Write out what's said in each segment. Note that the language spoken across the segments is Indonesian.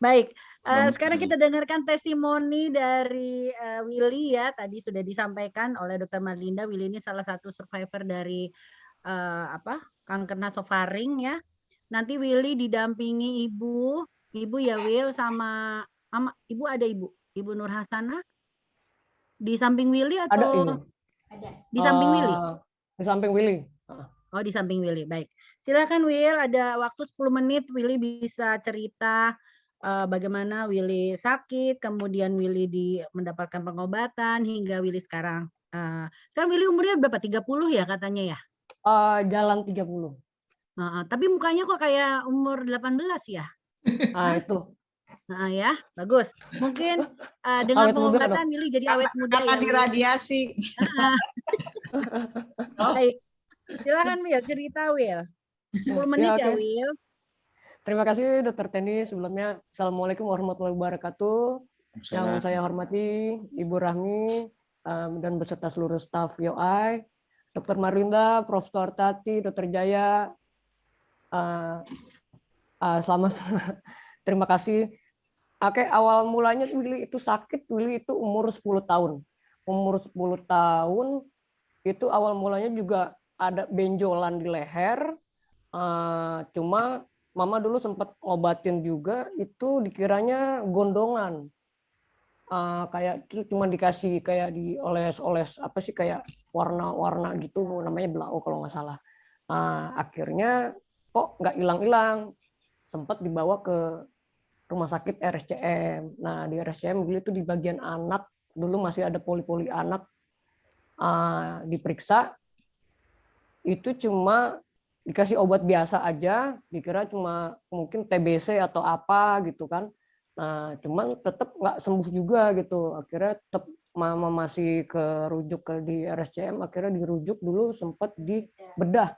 Baik, sekarang Baik. kita dengarkan testimoni dari Willy ya. Tadi sudah disampaikan oleh Dokter Marlinda, Willy ini salah satu survivor dari kanker nasofaring ya. Nanti Willy didampingi ibu ya Will sama mama. Ibu ada Ibu Nur Hasanah di samping Willy Ada atau ini. di samping Willy? Di samping Willy. Oh, di samping Willy. Baik. Silakan Will, ada waktu 10 menit Willy bisa cerita bagaimana Willy sakit, kemudian Willy mendapatkan pengobatan hingga Willy sekarang. Sekarang Willy umurnya berapa? 30 ya katanya ya? Jalan 30. Tapi mukanya kok kayak umur 18 ya? Itu. Ya, bagus. Mungkin dengan Awet muda, pengobatan Dok. Willy jadi awet muda Karena ya. Will. diradiasi. Baik. Silakan Will, cerita Will. 10 menit ya, oke. Will. Terima kasih Dokter Tendi. Sebelumnya, Assalamualaikum warahmatullahi wabarakatuh. Yang saya hormati Ibu Rahmi dan beserta seluruh staf YOI, Dokter Marlinda, Prof. Tati, Dokter Jaya. Selamat. Terima kasih. Oke, awal mulanya Willy itu sakit. Willy itu umur 10 tahun. Umur 10 tahun itu awal mulanya juga ada benjolan di leher. Cuma mama dulu sempat ngobatin juga, itu dikiranya gondongan. Kayak cuma dikasih kayak dioles-oles apa sih kayak warna-warna gitu, namanya blau kalau nggak salah. Akhirnya kok nggak hilang-hilang, sempat dibawa ke rumah sakit RSCM. Nah di RSCM dulu itu di bagian anak, dulu masih ada poli-poli anak, diperiksa, itu cuma dikasih obat biasa aja, dikira cuma mungkin TBC atau apa gitu kan. Nah, cuman tetap nggak sembuh juga gitu. Akhirnya tetap mama masih rujuk di RSCM, akhirnya dirujuk dulu sempat di bedah.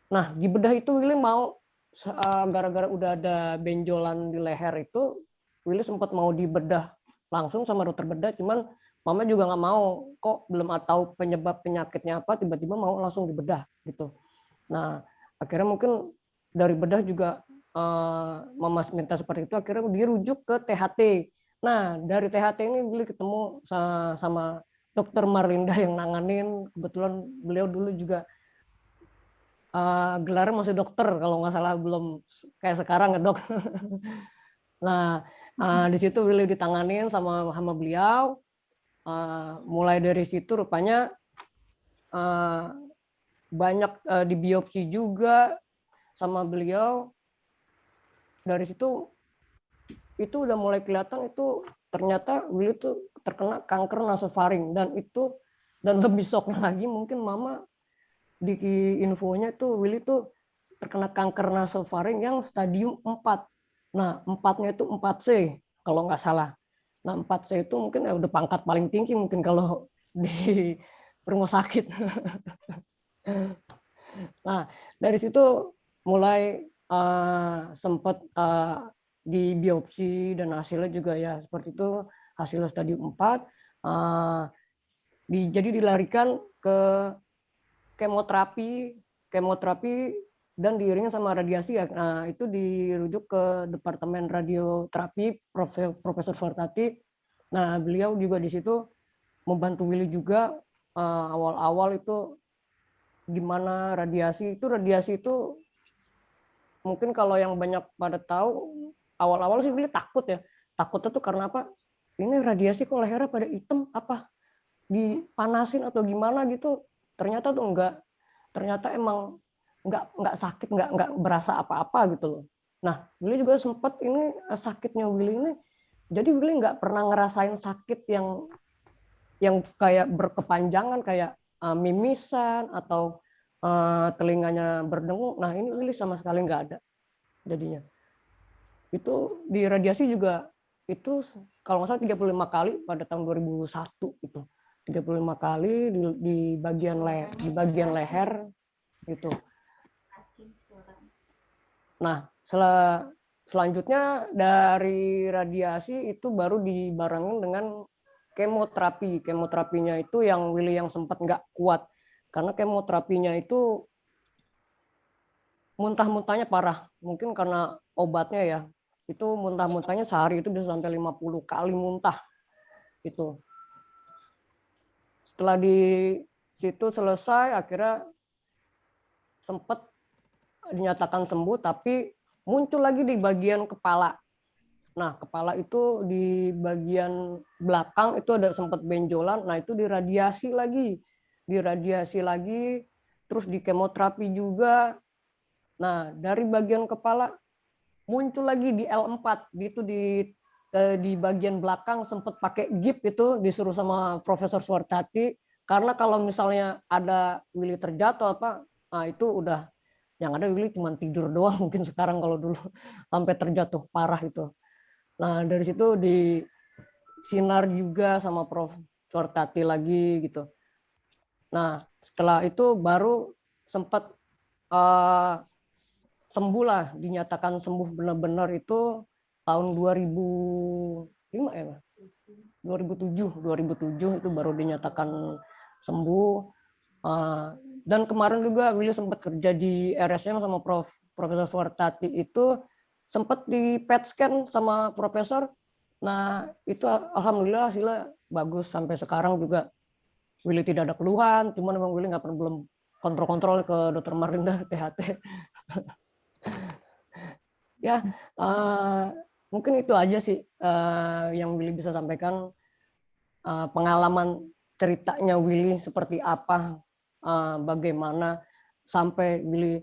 Nah, di bedah itu Willy mau gara-gara udah ada benjolan di leher itu, Willy sempat mau dibedah langsung sama dokter bedah, cuman mama juga nggak mau, kok belum tahu penyebab penyakitnya apa, tiba-tiba mau langsung dibedah gitu. Nah, akhirnya mungkin dari bedah juga mama minta seperti itu, akhirnya dirujuk ke THT. Nah, dari THT ini Willy ketemu sama dokter Marlinda yang nanganin, kebetulan beliau dulu juga gelarnya masih dokter kalau nggak salah, belum kayak sekarang ya dok. Nah di situ Willy ditanganin sama beliau. Mulai dari situ rupanya banyak dibiopsi juga sama beliau. Dari situ itu udah mulai kelihatan itu ternyata Willy tuh terkena kanker nasofaring, dan lebih shocknya lagi mungkin mama di infonya tuh Willy tuh terkena kanker nasofaring yang stadium 4. Nah, 4-nya itu 4C kalau nggak salah. Nah, 4C itu mungkin udah pangkat paling tinggi mungkin kalau di rumah sakit. Nah, dari situ mulai sempat di biopsi dan hasilnya juga ya seperti itu, hasilnya stadium 4. Jadi dilarikan ke kemoterapi dan diiringi sama radiasi ya. Nah, itu dirujuk ke Departemen Radioterapi Profesor Fortati. Nah, beliau juga di situ membantu Willy juga awal-awal itu gimana radiasi itu mungkin kalau yang banyak pada tahu, awal-awal sih Willy takut ya. Takutnya tuh karena apa? Ini radiasi kok lehernya pada hitam, apa dipanasin atau gimana gitu. Ternyata tuh enggak. Ternyata emang nggak sakit, nggak berasa apa-apa gitu loh. Nah, Willy juga sempat ini sakitnya Willy ini, jadi Willy nggak pernah ngerasain sakit yang kayak berkepanjangan kayak mimisan atau telinganya berdengung. Nah, ini Willy sama sekali nggak ada jadinya. Itu di radiasi juga itu kalau nggak salah 35 kali pada tahun 2001 itu. 35 kali di bagian leher gitu. Nah, selanjutnya dari radiasi itu baru dibarengin dengan kemoterapi. Kemoterapinya itu yang Willy yang sempat nggak kuat. Karena kemoterapinya itu muntah-muntahnya parah. Mungkin karena obatnya ya. itu muntah-muntahnya sehari itu bisa sampai 50 kali muntah itu. Setelah di situ selesai, akhirnya sempat dinyatakan sembuh, tapi muncul lagi di bagian kepala. Nah, kepala itu di bagian belakang itu ada sempat benjolan. Nah, itu diradiasi lagi, terus di kemoterapi juga. Nah, dari bagian kepala muncul lagi di L4, itu di bagian belakang sempat pakai gip, itu disuruh sama Profesor Suartati, karena kalau misalnya ada Willy terjatuh apa, nah itu udah yang ada Willy cuma tidur doang mungkin sekarang, kalau dulu sampai terjatuh parah itu. Nah, dari situ di sinar juga sama Prof Suartati lagi gitu. Nah, setelah itu baru sempat sembuh lah, dinyatakan sembuh benar-benar itu tahun 2005 ya, 2007 itu baru dinyatakan sembuh. Dan kemarin juga Willy sempat kerja di RSM sama Profesor Suartati, itu sempat di PET scan sama Profesor. Nah, itu alhamdulillah hasilnya bagus, sampai sekarang juga Willy tidak ada keluhan, cuman memang Willy nggak pernah, belum kontrol-kontrol ke Dokter Marlinda THT. Ya, mungkin itu aja sih yang Willy bisa sampaikan, pengalaman ceritanya Willy seperti apa, bagaimana sampai Willy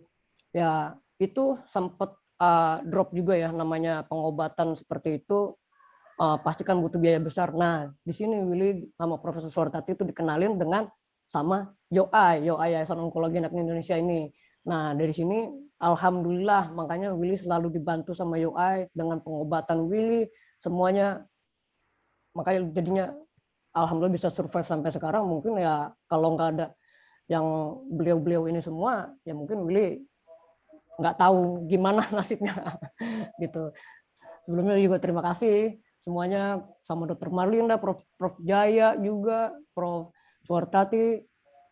ya itu sempat drop juga ya, namanya pengobatan seperti itu pasti kan butuh biaya besar. Nah, di sini Willy sama Profesor Suartati itu dikenalin dengan sama YOAI Yayasan Onkologi Anak Indonesia ini. Nah, dari sini alhamdulillah, makanya Willy selalu dibantu sama YOAI dengan pengobatan Willy semuanya. Makanya jadinya alhamdulillah bisa survive sampai sekarang. Mungkin ya kalau nggak ada yang beliau-beliau ini semua, ya mungkin Willy nggak tahu gimana nasibnya gitu. Sebelumnya juga terima kasih semuanya sama Dokter Marlinda, Prof Jaya juga, Prof Suartati,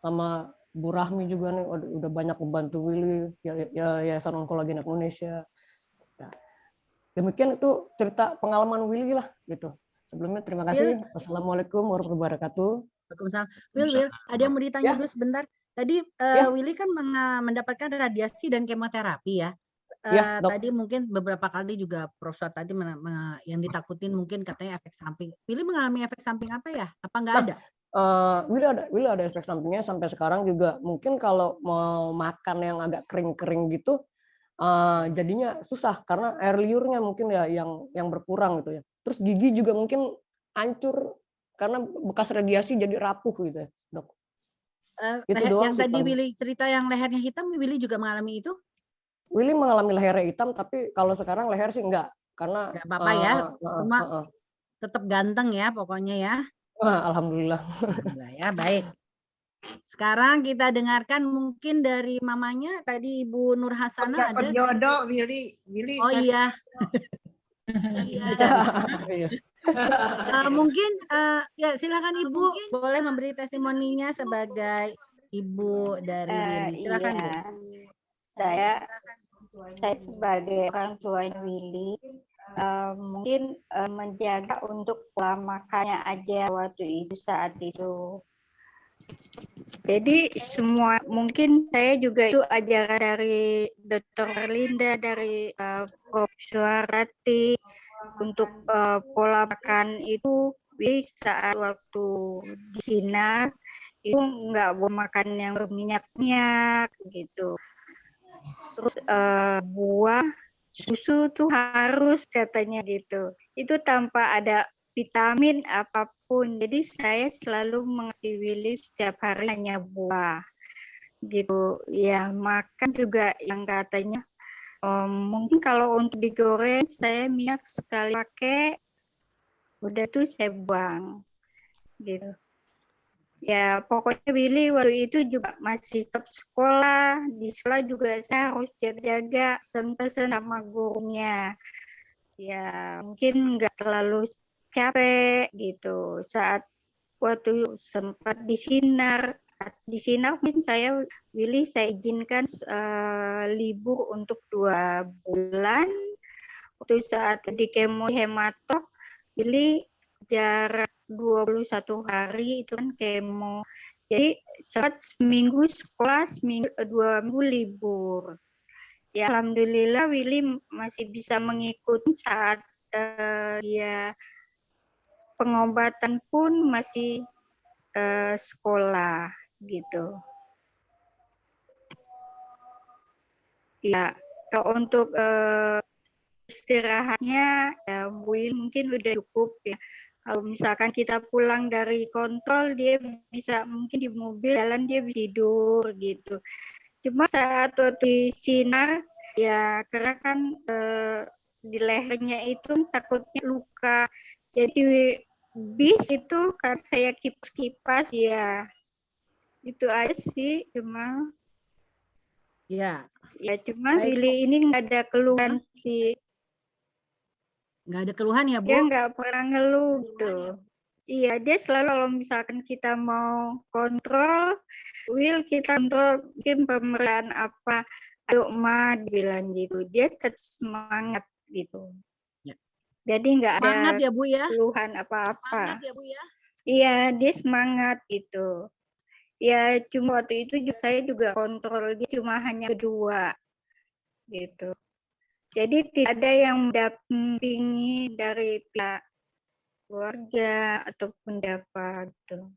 sama Bu Rahmi juga nih udah banyak membantu Willy, Yayasan Onkologi Anak Indonesia. Ya, demikian itu cerita pengalaman Willy lah gitu. Sebelumnya terima kasih. Wassalamualaikum warahmatullahi wabarakatuh. Waalaikumsalam. Will, ada yang mau ditanya Ya. dulu sebentar. Tadi Ya. Willy kan mendapatkan radiasi dan kemoterapi ya. Ya, Dok. Tadi mungkin beberapa kali juga Prof. tadi yang ditakutin mungkin katanya efek samping. Willy mengalami efek samping apa ya? Apa nggak ada? Willy ada efek sampingnya sampai sekarang juga. Mungkin kalau mau makan yang agak kering-kering gitu, jadinya susah karena air liurnya mungkin ya yang berkurang gitu ya. Terus gigi juga mungkin hancur karena bekas radiasi jadi rapuh gitu ya, Dok. Itu doang Yang sih tadi Willy cerita yang lehernya hitam, Willy juga mengalami itu? Willy mengalami lehernya hitam, tapi kalau sekarang leher sih enggak, karena nggak apa-apa ya, cuma tetap ganteng ya pokoknya ya. Alhamdulillah. Alhamdulillah ya, baik. Sekarang kita dengarkan mungkin dari mamanya tadi Ibu Nur Hasanah ada. Jodoh Willy. Oh iya. Iya. Mungkin ya silakan Ibu boleh memberi testimoninya sebagai ibu dari Willy. Silakan Bu. Saya sebagai orang tua Willy mungkin menjaga untuk pola makannya aja waktu itu, saat itu. Jadi semua mungkin saya juga itu ajaran dari Dr. Marlinda, dari Prof. Suartati untuk pola makan itu. Saat waktu di sinar itu nggak boleh makan yang berminyak-minyak gitu. Terus buah, susu tuh harus katanya gitu. Itu tanpa ada vitamin apapun. Jadi saya selalu mengasih Willy setiap hari hanya buah gitu. Ya makan juga yang katanya mungkin kalau untuk digoreng saya minyak sekali pakai, udah tuh saya buang gitu. Ya pokoknya Willy waktu itu juga masih tetap sekolah. Di sekolah juga saya harus jaga-jaga sama gurunya. Ya mungkin nggak terlalu capek gitu. Saat waktu sempat di sinar mungkin Willy saya izinkan libur untuk 2 bulan waktu saat di kemo hemato, Willy jarak 21 hari itu kan kemo. Jadi saat seminggu sekolah, 2 minggu libur. Ya alhamdulillah Willy masih bisa mengikuti saat dia pengobatan pun masih sekolah gitu. Ya, kalau untuk istirahatnya ya Will mungkin udah cukup ya. Kalau misalkan kita pulang dari kontrol, dia bisa mungkin di mobil jalan dia bisa tidur gitu. Cuma saat waktu sinar ya karena kan di lehernya itu takutnya luka. Jadi bis itu kan saya kipas-kipas ya. Itu aja sih cuma Ya, cuma baik. Willy ini nggak ada keluhan sih. Nggak ada keluhan ya, Bu? Dia nggak pernah ngeluh gitu. Iya, dia selalu kalau misalkan kita mau kontrol, Will kita kontrol mungkin pemeriksaan apa, ayo Ma bilang gitu. Dia tetap semangat gitu. Ya. Jadi nggak ada Semangat ya, Bu ya? keluhan apa-apa. Semangat ya, Bu ya? Iya, dia semangat gitu. Ya cuma waktu itu saya juga kontrol dia cuma hanya kedua gitu. Jadi tidak ada yang mendampingi dari pihak keluarga ataupun siapa gitu.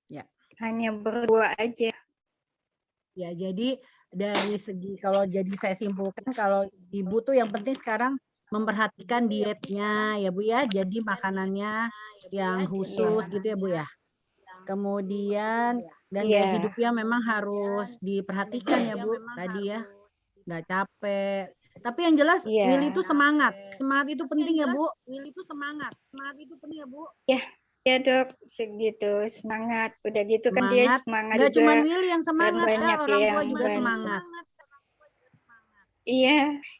Ya. Hanya berdua aja. Ya, jadi dari segi kalau jadi saya simpulkan kalau ibu tuh yang penting sekarang memperhatikan dietnya ya Bu ya. Jadi makanannya yang khusus gitu ya Bu ya. Kemudian dan gaya hidupnya memang harus diperhatikan ya Bu tadi ya. Nggak capek. Tapi yang jelas Willy itu semangat. Semangat itu penting ya Bu. Willy itu semangat. Semangat itu penting ya Bu. Ya Dok, segitu semangat. Udah gitu kan dia semangat nggak juga. Cuma Willy yang semangat banyak ya, orang tua yang juga semangat.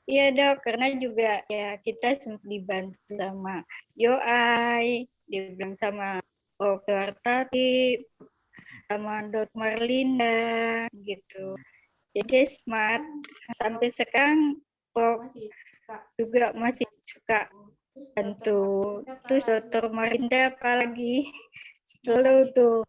Iya Dok, karena juga ya kita sempat dibantu sama Yoai, dibilang sama Dr. Tati, sama Dr. Marlinda gitu. Jadi smart sampai sekarang juga masih suka bantu. Terus Dr. Marlinda apalagi selalu tuh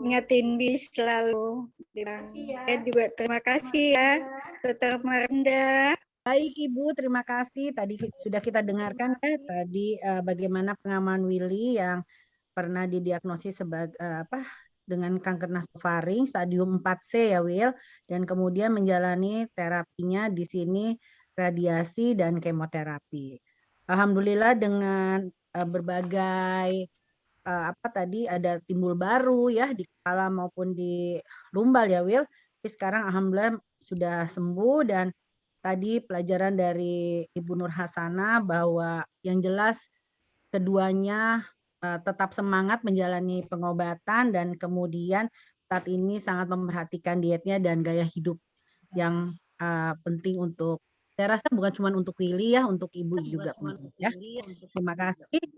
ingatin bis selalu bilang. Saya juga terima kasih ya Dr. Marlinda. Baik Ibu, terima kasih. Tadi sudah kita dengarkan ya tadi bagaimana pengaman Willy yang pernah didiagnosis sebagai dengan kanker nasofaring stadium 4C ya Will, dan kemudian menjalani terapinya di sini radiasi dan kemoterapi. Alhamdulillah dengan berbagai tadi ada timbul baru ya di kepala maupun di lumbal ya Will. Tapi sekarang alhamdulillah sudah sembuh dan tadi pelajaran dari Ibu Nur Hasanah bahwa yang jelas keduanya tetap semangat menjalani pengobatan dan kemudian saat ini sangat memperhatikan dietnya dan gaya hidup yang penting untuk saya rasa bukan cuma untuk Willy ya, untuk Ibu juga penting ya. Terima kasih.